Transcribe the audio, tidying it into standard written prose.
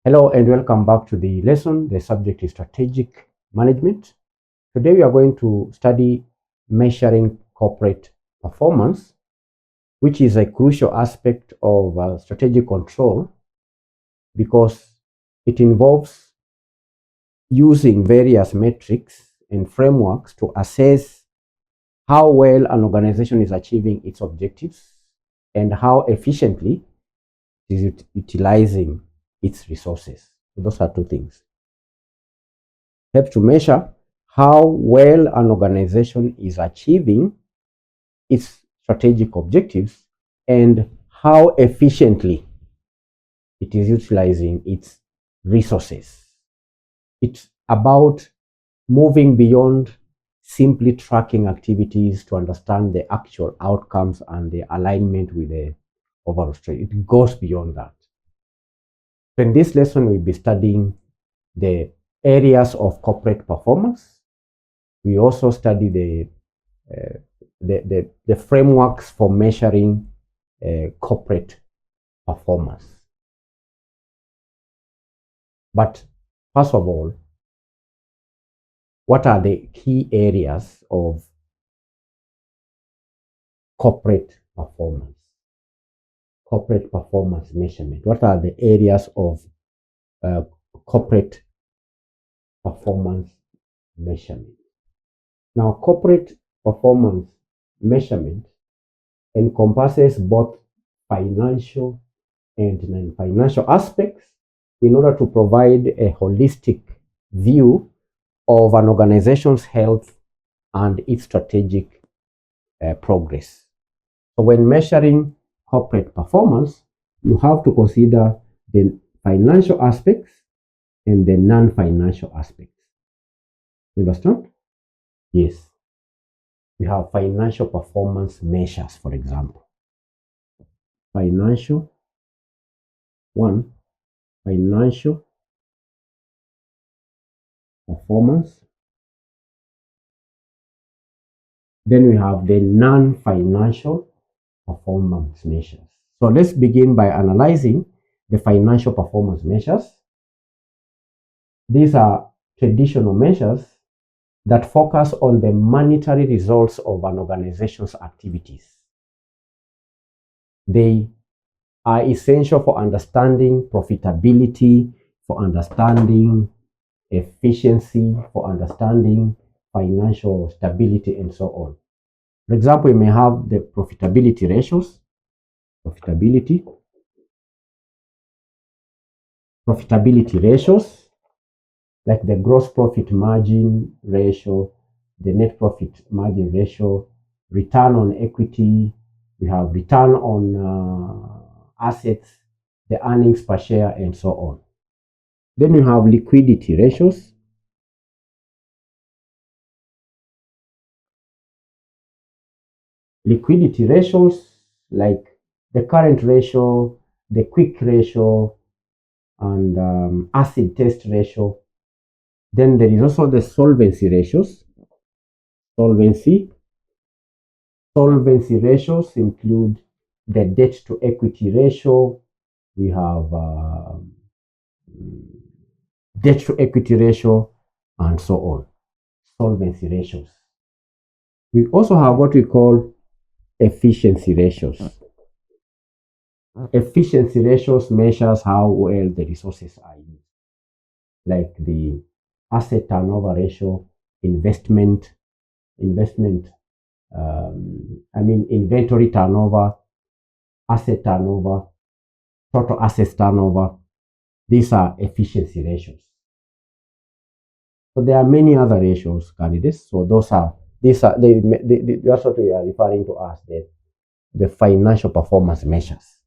Hello and welcome back to the lesson. The subject is strategic management. Today we are going to study measuring corporate performance, which is a crucial aspect of strategic control because it involves using various metrics and frameworks to assess how well an organization is achieving its objectives and how efficiently it is utilizing its resources. Those are two things. Helps to measure how well an organization is achieving its strategic objectives and how efficiently it is utilizing its resources. It's about moving beyond simply tracking activities to understand the actual outcomes and the alignment with the overall strategy. It goes beyond that. In this lesson, we'll be studying the areas of corporate performance. We also study the frameworks for measuring corporate performance. But first of all, what are the key areas of corporate performance? Corporate performance measurement. What are the areas of corporate performance measurement? Now, corporate performance measurement encompasses both financial and non-financial aspects in order to provide a holistic view of an organization's health and its strategic progress. So when measuring corporate performance, you have to consider the financial aspects and the non-financial aspects. You understand? Yes. We have financial performance measures, for example. Financial performance. Then we have the non-financial performance measures. So let's begin by analyzing the financial performance measures. These are traditional measures that focus on the monetary results of an organization's activities. They are essential for understanding profitability, for understanding efficiency, for understanding financial stability, and so on. For example, you may have the profitability ratios. Profitability ratios, like the gross profit margin ratio, the net profit margin ratio, return on equity, we have return on assets, the earnings per share, and so on. Then we have liquidity ratios. Liquidity ratios like the current ratio, the quick ratio, and acid test ratio. Then there is also the solvency ratios. Solvency ratios include the debt to equity ratio. We have debt to equity ratio, and so on. Solvency ratios. We also have what we call efficiency ratios. Efficiency ratios measures how well the resources are used, like the asset turnover ratio, inventory turnover, asset turnover, total assets turnover. These are efficiency ratios. So there are many other ratios, candidates. So that's what we are referring to as the financial performance measures.